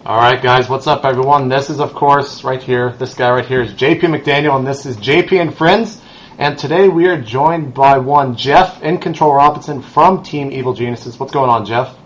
All right, guys, what's up, everyone? This is, of course, right here. This guy right here is JP McDaniel, and this is JP and Friends. And today we are joined by one Geoff.IdrA Robinson from Team Evil Geniuses. What's going on, Geoff?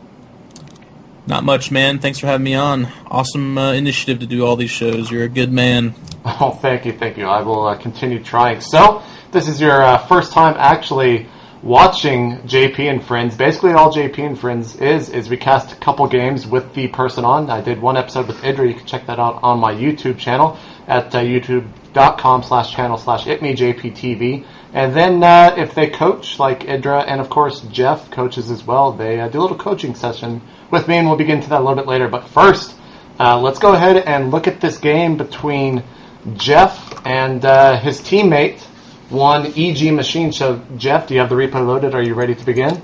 Not much, man. Thanks for having me on. Awesome initiative to do all these shows. You're a good man. Oh, thank you. I will continue trying. So, this is your first time actually watching JP and Friends. Basically, all JP and Friends is we cast a couple games with the person on. I did one episode with EG.IdrA. You can check that out on my YouTube channel at youtube.com/channel/itmejptv. And then if they coach, like EG.IdrA and, of course, Geoff coaches as well, they do a little coaching session with me, and we'll get into that a little bit later. But first, let's go ahead and look at this game between Geoff and his teammate, one EG machine. So, Geoff, do you have the replay loaded? Are you ready to begin?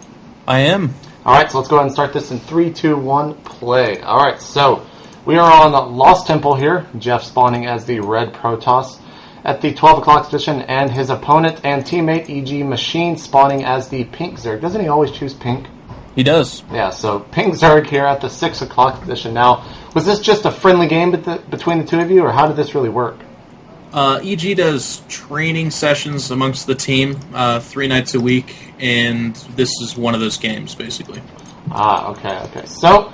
I am. All right, so let's go ahead and start this in 3, 2, 1, play. All right, so we are on Lost Temple here. Geoff spawning as the red Protoss at the 12 o'clock position, and his opponent and teammate, EG Machine, spawning as the pink Zerg. Doesn't he always choose pink? He does. Yeah, so pink Zerg here at the 6 o'clock position. Now, was this just a friendly game between the two of you, or how did this really work? EG does training sessions amongst the team 3 nights a week, and this is one of those games, basically. Okay. So,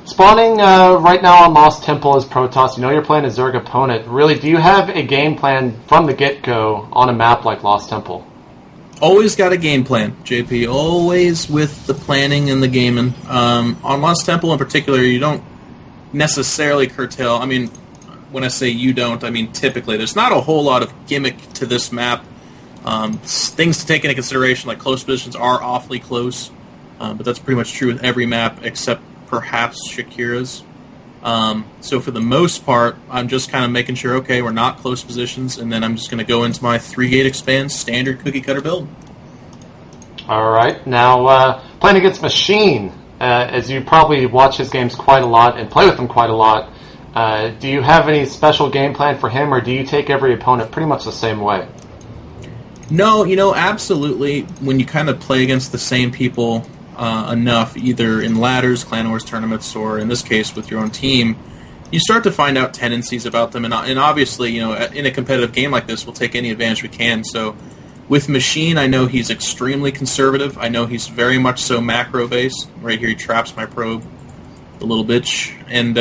spawning right now on Lost Temple is Protoss. You know you're playing a Zerg opponent. Really, do you have a game plan from the get-go on a map like Lost Temple? Always got a game plan, JP. Always with the planning and the gaming. On Lost Temple in particular, you don't necessarily curtail. I mean, when I say you don't, I mean typically. There's not a whole lot of gimmick to this map. Things to take into consideration, like close positions are awfully close, but that's pretty much true with every map except perhaps Shakira's. So for the most part, I'm just kind of making sure, okay, we're not close positions, and then I'm just going to go into my 3-gate expand standard cookie-cutter build. All right. Now, playing against Machine, as you probably watch his games quite a lot and play with him quite a lot, do you have any special game plan for him, or do you take every opponent pretty much the same way? No, absolutely. When you kind of play against the same people enough, either in ladders, clan wars tournaments, or in this case with your own team, you start to find out tendencies about them. And obviously, in a competitive game like this, we'll take any advantage we can. So with Machine, I know he's extremely conservative. I know he's very much so macro-based. Right here, he traps my probe, the little bitch. And,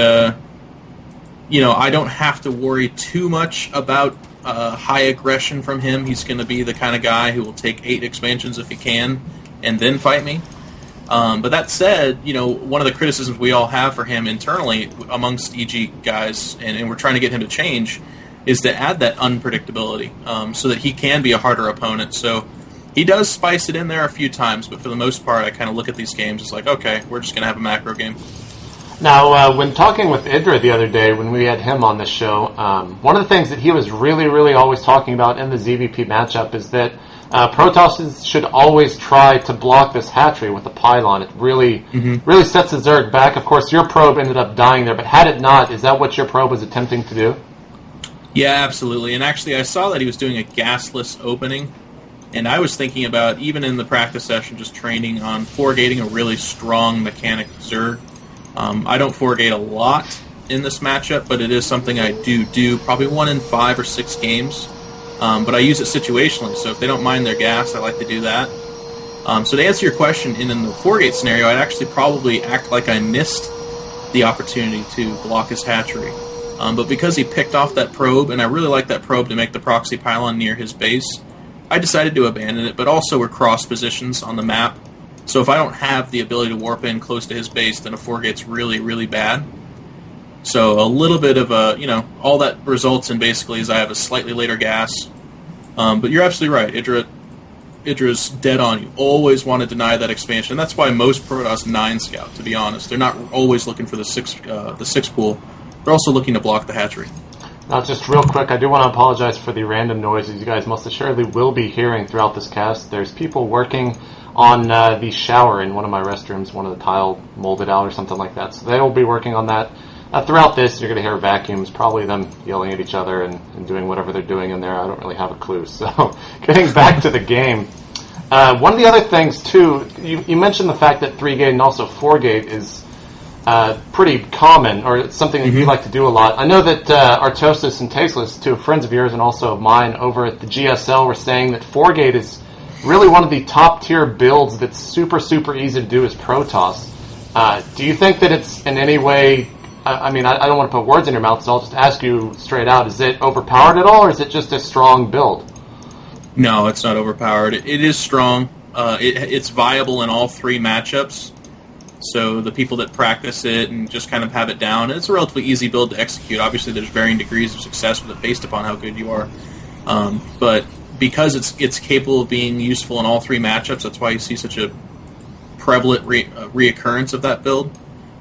I don't have to worry too much about high aggression from him. He's going to be the kind of guy who will take 8 expansions if he can and then fight me. But that said, one of the criticisms we all have for him internally amongst EG guys, and we're trying to get him to change, is to add that unpredictability so that he can be a harder opponent. So he does spice it in there a few times, but for the most part, I kind of look at these games as like, okay, we're just going to have a macro game. Now, when talking with EdRA the other day, when we had him on the show, one of the things that he was really, really always talking about in the ZVP matchup is that Protoss should always try to block this hatchery with a pylon. It really sets the Zerg back. Of course, your probe ended up dying there, but had it not, is that what your probe was attempting to do? Yeah, absolutely. And actually, I saw that he was doing a gasless opening, and I was thinking about, even in the practice session, just training on 4-gating a really strong mechanic Zerg. I don't 4-gate a lot in this matchup, but it is something I do probably 1 in 5 or 6 games. But I use it situationally, so if they don't mind their gas, I like to do that. So to answer your question, in the 4-gate scenario, I'd actually probably act like I missed the opportunity to block his hatchery. But because he picked off that probe, and I really like that probe to make the proxy pylon near his base, I decided to abandon it, but also we're cross positions on the map. So if I don't have the ability to warp in close to his base, then a 4-gate's really, really bad. So a little bit of all that results in basically is I have a slightly later gas. But you're absolutely right. EdRA's dead on. You always want to deny that expansion. And that's why most Protoss 9 scout, to be honest. They're not always looking for the 6 pool. They're also looking to block the hatchery. Now, just real quick, I do want to apologize for the random noises you guys most assuredly will be hearing throughout this cast. There's people working on the shower in one of my restrooms, one of the tile molded out or something like that. So they will be working on that. Throughout this, you're going to hear vacuums, probably them yelling at each other and doing whatever they're doing in there. I don't really have a clue. So getting back to the game, one of the other things, too, you mentioned the fact that 3-gate and also 4-gate is pretty common, or it's something that you like to do a lot. I know that Artosis and Tasteless, two friends of yours and also of mine over at the GSL, were saying that 4-gate is really one of the top-tier builds that's super, super easy to do as Protoss. Do you think that it's in any way... I mean, I don't want to put words in your mouth, so I'll just ask you straight out. Is it overpowered at all, or is it just a strong build? No, it's not overpowered. It is strong. It's viable in all three matchups. So the people that practice it and just kind of have it down, it's a relatively easy build to execute. Obviously, there's varying degrees of success with it based upon how good you are. But because it's capable of being useful in all three matchups, that's why you see such a prevalent reoccurrence of that build.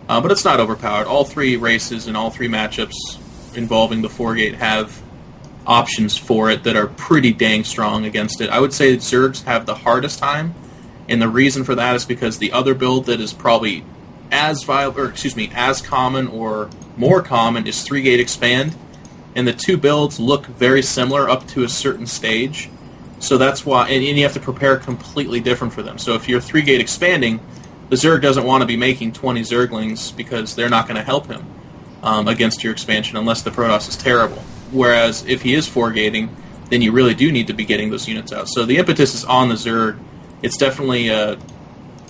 But it's not overpowered. All three races and all three matchups involving the 4-gate have options for it that are pretty dang strong against it. I would say that Zergs have the hardest time, and the reason for that is because the other build that is probably as common or more common is 3-gate expand, and the two builds look very similar up to a certain stage. So that's why, and you have to prepare completely different for them. So if you're 3-gate expanding, the Zerg doesn't want to be making 20 Zerglings because they're not going to help him against your expansion unless the Protoss is terrible. Whereas if he is 4-gating, then you really do need to be getting those units out. So the impetus is on the Zerg. It's definitely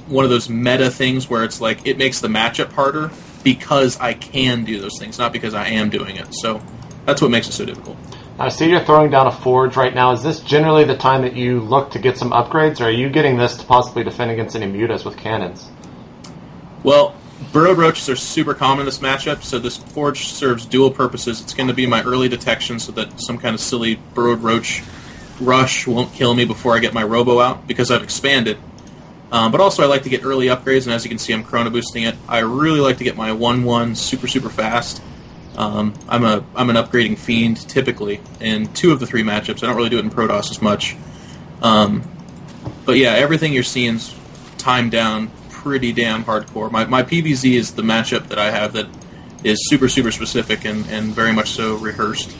one of those meta things where it's like it makes the matchup harder because I can do those things, not because I am doing it. So that's what makes it so difficult. I see you're throwing down a forge right now. Is this generally the time that you look to get some upgrades, or are you getting this to possibly defend against any mutas with cannons? Well, burrowed roaches are super common in this matchup, so this forge serves dual purposes. It's going to be my early detection so that some kind of silly burrowed roach rush won't kill me before I get my robo out, because I've expanded. But also I like to get early upgrades, and as you can see I'm chrono boosting it. I really like to get my 1-1 super, super fast. I'm an upgrading fiend typically in 2 of the 3 matchups. I don't really do it in Protoss as much. But yeah, everything you're seeing is timed down pretty damn hardcore. My PVZ is the matchup that I have that is super, super specific and very much so rehearsed.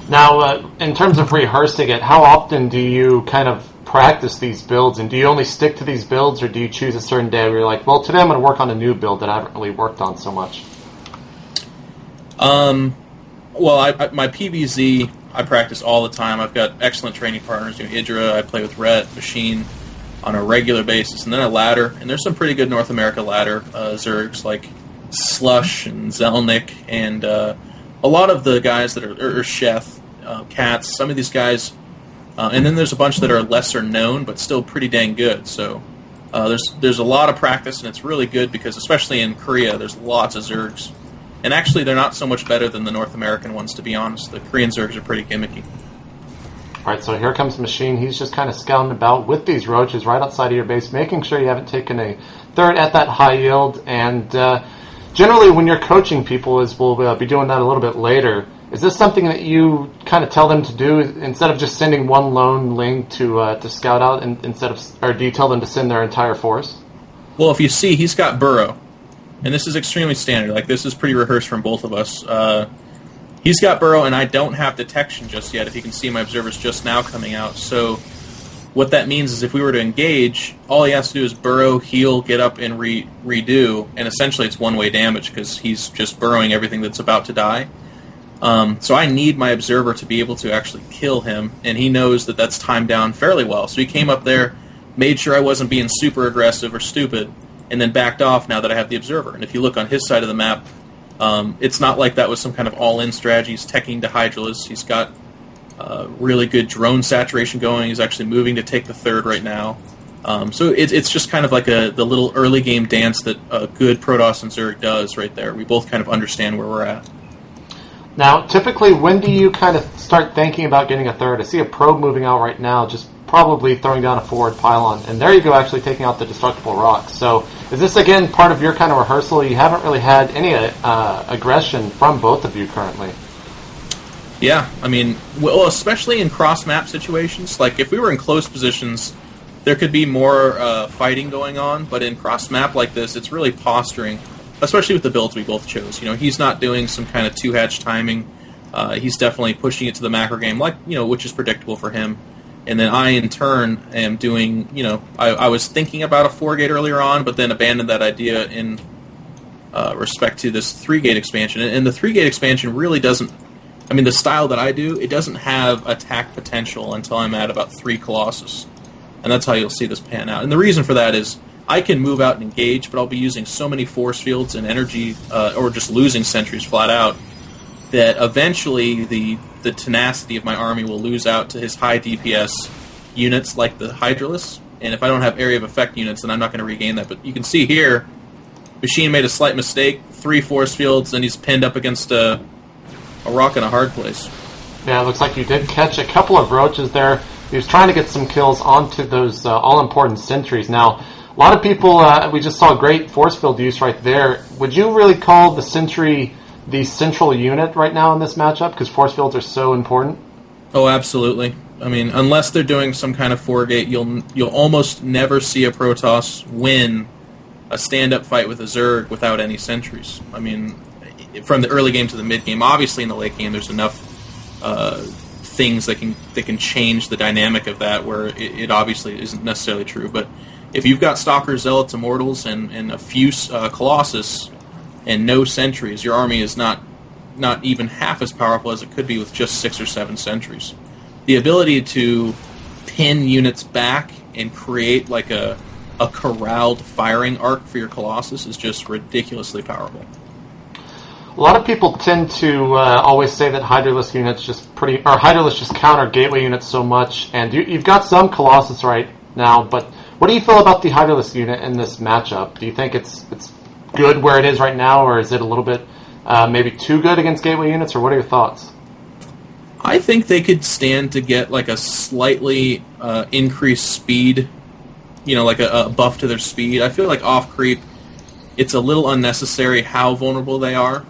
Now, in terms of rehearsing it, how often do you kind of practice these builds, and do you only stick to these builds, or do you choose a certain day where you're like, well, today I'm going to work on a new build that I haven't really worked on so much? Well, my PVZ, I practice all the time. I've got excellent training partners. EG.IdrA, I play with Rhett, Machine on a regular basis, and then a ladder. And there's some pretty good North America ladder Zergs like Slush and Zelnick, and a lot of the guys that are Chef, Cats, some of these guys. And then there's a bunch that are lesser known, but still pretty dang good. So there's a lot of practice, and it's really good because, especially in Korea, there's lots of Zergs. And actually, they're not so much better than the North American ones, to be honest. The Korean Zergs are pretty gimmicky. All right, so here comes Machine. He's just kind of scouting about with these roaches right outside of your base, making sure you haven't taken a third at that high yield. And generally, when you're coaching people, as we'll be doing that a little bit later, is this something that you kind of tell them to do instead of just sending one lone ling to scout out, or do you tell them to send their entire force? Well, if you see, he's got Burrow. And this is extremely standard. Like, this is pretty rehearsed from both of us. He's got Burrow, and I don't have detection just yet. If you can see, my observer's just now coming out. So what that means is if we were to engage, all he has to do is burrow, heal, get up, and redo. And essentially it's one-way damage because he's just burrowing everything that's about to die. So I need my observer to be able to actually kill him, and he knows that that's timed down fairly well. So he came up there, made sure I wasn't being super aggressive or stupid, and then backed off now that I have the observer. And if you look on his side of the map, it's not like that was some kind of all-in strategy. He's teching to Hydralis. He's got really good drone saturation going. He's actually moving to take the third right now. So it's just kind of like the little early game dance that a good Protoss and Zerg does right there. We both kind of understand where we're at. Now, typically, when do you kind of start thinking about getting a third? I see a probe moving out right now, just probably throwing down a forward pylon. And there you go, actually taking out the destructible rocks. So is this, again, part of your kind of rehearsal? You haven't really had any aggression from both of you currently. Yeah, I mean, well, especially in cross-map situations. Like, if we were in close positions, there could be more fighting going on. But in cross-map like this, it's really posturing, especially with the builds we both chose. You know, he's not doing some kind of two-hatch timing. He's definitely pushing it to the macro game, like, you know, which is predictable for him. And then I, in turn, am doing, you know, I was thinking about a 4-gate earlier on, but then abandoned that idea in respect to this 3-gate expansion. And the 3-gate expansion really doesn't, I mean, the style that I do, it doesn't have attack potential until I'm at about 3 Colossus. And that's how you'll see this pan out. And the reason for that is I can move out and engage, but I'll be using so many force fields and energy, or just losing sentries flat out, that eventually the tenacity of my army will lose out to his high DPS units like the Hydralisk. And if I don't have area of effect units, then I'm not going to regain that. But you can see here, Machine made a slight mistake, 3 force fields, and he's pinned up against a rock in a hard place. Yeah, it looks like you did catch a couple of roaches there. He was trying to get some kills onto those all-important sentries. Now, a lot of people, we just saw great force field use right there. Would you really call the sentry the central unit right now in this matchup, because force fields are so important? Oh, absolutely. I mean, unless they're doing some kind of 4-gate, you'll almost never see a Protoss win a stand-up fight with a Zerg without any sentries. I mean, from the early game to the mid-game, obviously in the late game there's enough things that can change the dynamic of that where it obviously isn't necessarily true. But if you've got Stalkers, Zealots, Immortals, and a few Colossus and no sentries, your army is not even half as powerful as it could be with just 6 or 7 sentries. The ability to pin units back and create like a corralled firing arc for your Colossus is just ridiculously powerful. A lot of people tend to always say that Hydralisk units Hydralisk just counter gateway units so much, and you've got some Colossus right now, but what do you feel about the Hydralisk unit in this matchup? Do you think it's good where it is right now, or is it a little bit maybe too good against gateway units, or what are your thoughts? I think they could stand to get like a slightly increased speed, like a buff to their speed. I feel like off creep, it's a little unnecessary how vulnerable they are.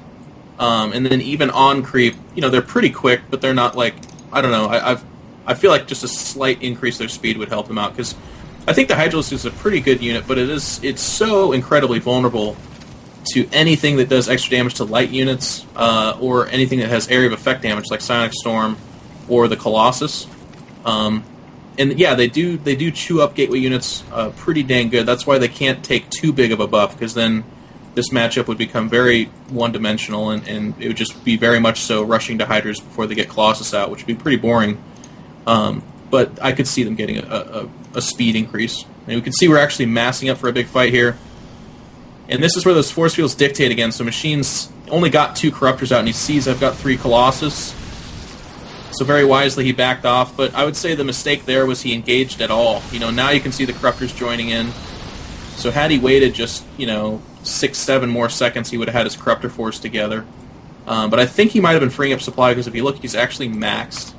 And then even on creep, they're pretty quick, but they're not like, I don't know, I feel like just a slight increase to their speed would help them out, because I think the Hydralisk is a pretty good unit, but it's so incredibly vulnerable to anything that does extra damage to light units, or anything that has area of effect damage like Psionic Storm or the Colossus. And yeah, they do chew up gateway units pretty dang good. That's why they can't take too big of a buff, because then this matchup would become very one-dimensional, and it would just be very much so rushing to Hydras before they get Colossus out, which would be pretty boring. But I could see them getting a speed increase. And we can see we're actually massing up for a big fight here. And this is where those force fields dictate again. So Machine's only got 2 Corruptors out, and he sees I've got 3 Colossus. So very wisely he backed off. But I would say the mistake there was he engaged at all. Now you can see the Corruptors joining in. So had he waited just, 6-7 more seconds, he would have had his Corruptor force together. But I think he might have been freeing up supply, because if you look, he's actually maxed.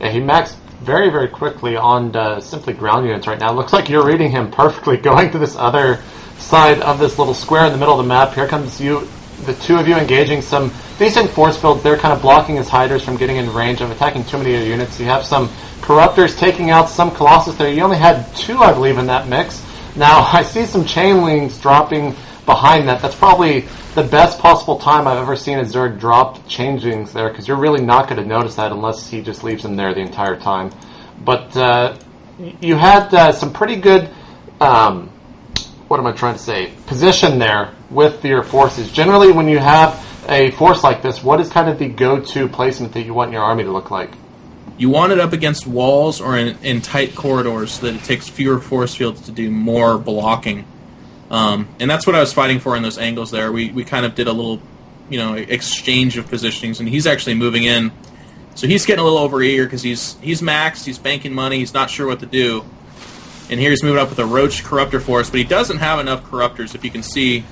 Yeah, he maxed very, very quickly on simply ground units right now. Looks like you're reading him perfectly, going to this other side of this little square in the middle of the map. Here comes the two of you engaging some decent force fields. They're kind of blocking his Hydras from getting in range of attacking too many of your units. You have some Corruptors taking out some Colossus there. You only had 2, I believe, in that mix. Now, I see some Chainlings dropping behind that. That's probably the best possible time I've ever seen a Zerg drop Changelings there, because you're really not going to notice that unless he just leaves them there the entire time. But you had some pretty good, position there with your forces. Generally, when you have a force like this, what is kind of the go-to placement that you want your army to look like? You want it up against walls or in tight corridors so that it takes fewer force fields to do more blocking. And that's what I was fighting for in those angles there. We kind of did a little, exchange of positionings, and he's actually moving in. So he's getting a little overeager because he's maxed, he's banking money, he's not sure what to do. And here he's moving up with a Roach Corruptor force, but he doesn't have enough Corruptors. If you can see,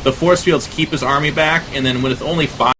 the force fields keep his army back, and then with only 5